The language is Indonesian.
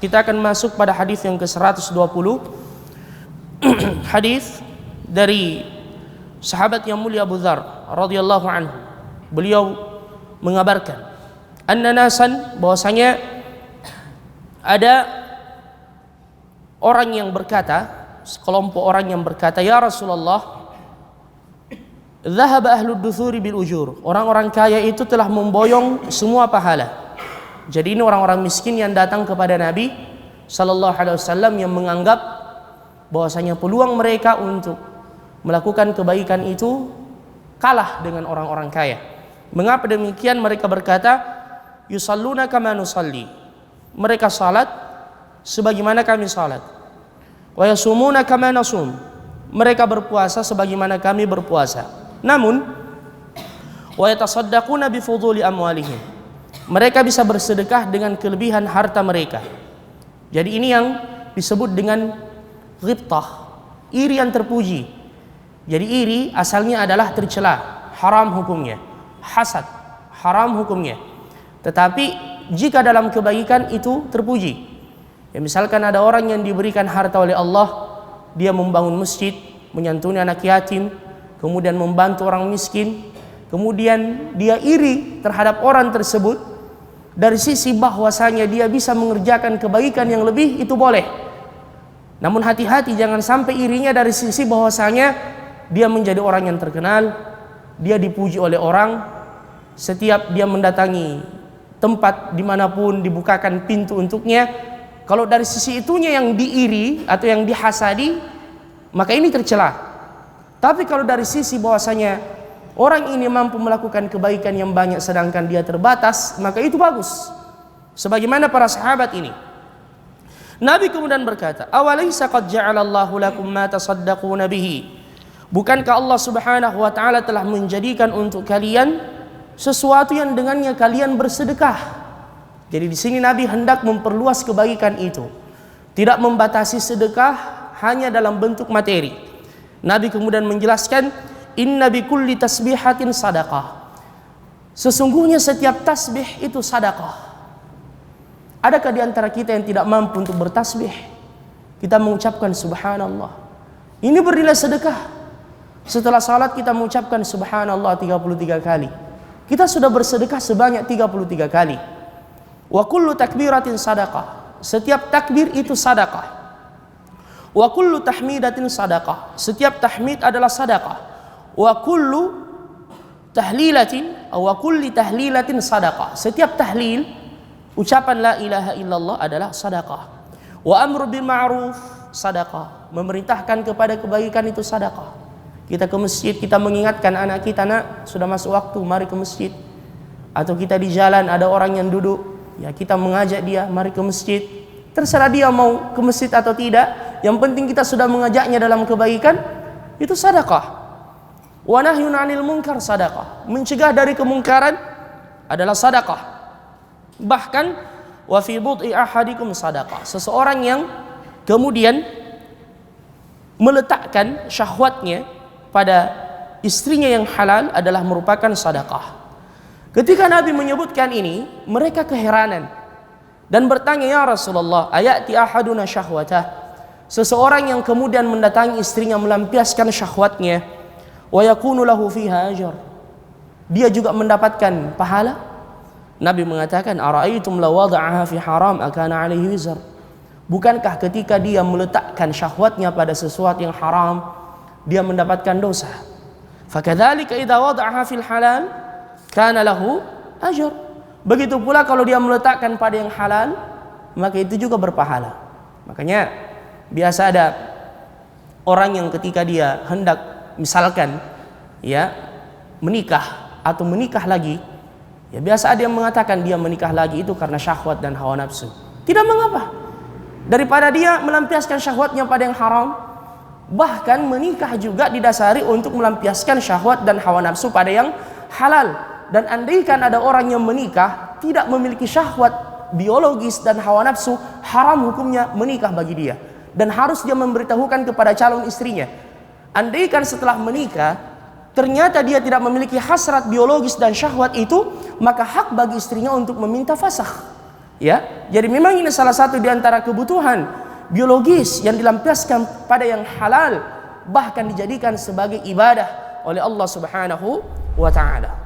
kita akan masuk pada hadis yang ke-120. Hadis dari sahabat yang mulia Abu Dzar radhiyallahu anhu. Beliau mengabarkan anna nasan, bahwasanya ada orang yang berkata, sekelompok orang yang berkata, ya Rasulullah, dhahaba ahlud duthuri bil ujur. Orang-orang kaya itu telah memboyong semua pahala. Jadi ini orang-orang miskin yang datang kepada Nabi sallallahu alaihi wasallam yang menganggap bahwasanya peluang mereka untuk melakukan kebaikan itu kalah dengan orang-orang kaya. Mengapa demikian? Mereka berkata, yusalluna kama nusalli. Mereka salat sebagaimana kami salat. Wa yasumuna kama nasum. Mereka berpuasa sebagaimana kami berpuasa. Namun wa yatasaddaquna bi fuduli amwalihim. Mereka bisa bersedekah dengan kelebihan harta mereka. Jadi ini yang disebut dengan ghibtah, iri yang terpuji. Jadi iri asalnya adalah tercela, haram hukumnya. Hasad, haram hukumnya. Tetapi jika dalam kebaikan itu terpuji. Ya, misalkan ada orang yang diberikan harta oleh Allah, dia membangun masjid, menyantuni anak yatim, kemudian membantu orang miskin, kemudian dia iri terhadap orang tersebut dari sisi bahwasanya dia bisa mengerjakan kebaikan yang lebih, itu boleh. Namun hati-hati, jangan sampai irinya dari sisi bahwasanya dia menjadi orang yang terkenal, dia dipuji oleh orang, setiap dia mendatangi tempat dimanapun dibukakan pintu untuknya. Kalau dari sisi itunya yang diiri atau yang dihasadi, maka ini tercela. Tapi kalau dari sisi bahwasanya orang ini mampu melakukan kebaikan yang banyak sedangkan dia terbatas, maka itu bagus. Sebagaimana para sahabat ini. Nabi kemudian berkata, awalaysa qad ja'alallahu lakum ma tasaddaquna bihi. Bukankah Allah Subhanahu wa taala telah menjadikan untuk kalian sesuatu yang dengannya kalian bersedekah? Jadi di sini Nabi hendak memperluas kebaikan itu. Tidak membatasi sedekah hanya dalam bentuk materi. Nabi kemudian menjelaskan, inna bi kulli tasbihatin sadaqah. Sesungguhnya setiap tasbih itu sadaqah. Adakah di antara kita yang tidak mampu untuk bertasbih? Kita mengucapkan subhanallah. Ini bernilai sedekah. Setelah salat kita mengucapkan subhanallah 33 kali. Kita sudah bersedekah sebanyak 33 kali. Wa kullu takbiratin sadaqah. Setiap takbir itu sadaqah. Wa kullu tahmidatin sadaqah. Setiap tahmid adalah sadaqah. Wa kullu tahlilatin wa kulli tahlilatin sadaqah. Setiap tahlil, ucapan la ilaha illallah adalah sadaqah. Wa amru bil ma'ruf sadaqah. Memerintahkan kepada kebaikan itu sadaqah. Kita ke masjid, kita mengingatkan anak kita, nak, sudah masuk waktu, mari ke masjid. Atau kita di jalan ada orang yang duduk, ya kita mengajak dia, mari ke masjid. Terserah dia mau ke masjid atau tidak, yang penting kita sudah mengajaknya dalam kebaikan, itu sadaqah. Wa nahyun 'anil munkar sadaqah. Mencegah dari kemungkaran adalah sadaqah. Bahkan wa fi bud'i ahadikum sadaqah. Seseorang yang kemudian meletakkan syahwatnya pada istrinya yang halal adalah merupakan sadaqah. Ketika Nabi menyebutkan ini, mereka keheranan dan bertanya, ya Rasulullah, ayati ahaduna syahwatah. Seseorang yang kemudian mendatangi istrinya melampiaskan syahwatnya, wa yakunu lahu fiha ajr. Dia juga mendapatkan pahala. Nabi mengatakan, ara'aitum law wada'aha fi haram akana 'alaihi wizr. Bukankah ketika dia meletakkan syahwatnya pada sesuatu yang haram, dia mendapatkan dosa? Fakadzalika idza wada'aha fil halal kana lahu ajr. Begitu pula kalau dia meletakkan pada yang halal, maka itu juga berpahala. Makanya biasa ada orang yang ketika dia hendak misalkan ya menikah atau menikah lagi, ya biasa ada yang mengatakan dia menikah lagi itu karena syahwat dan hawa nafsu. Tidak mengapa. Daripada dia melampiaskan syahwatnya pada yang haram, bahkan menikah juga didasari untuk melampiaskan syahwat dan hawa nafsu pada yang halal. Dan andaikan ada orang yang menikah tidak memiliki syahwat biologis dan hawa nafsu, haram hukumnya menikah bagi dia. Dan harus dia memberitahukan kepada calon istrinya. Andaikan setelah menikah ternyata dia tidak memiliki hasrat biologis dan syahwat itu, maka hak bagi istrinya untuk meminta fasakh. Ya, jadi memang ini salah satu di antara kebutuhan biologis yang dilampiaskan pada yang halal, bahkan dijadikan sebagai ibadah oleh Allah Subhanahu wa taala.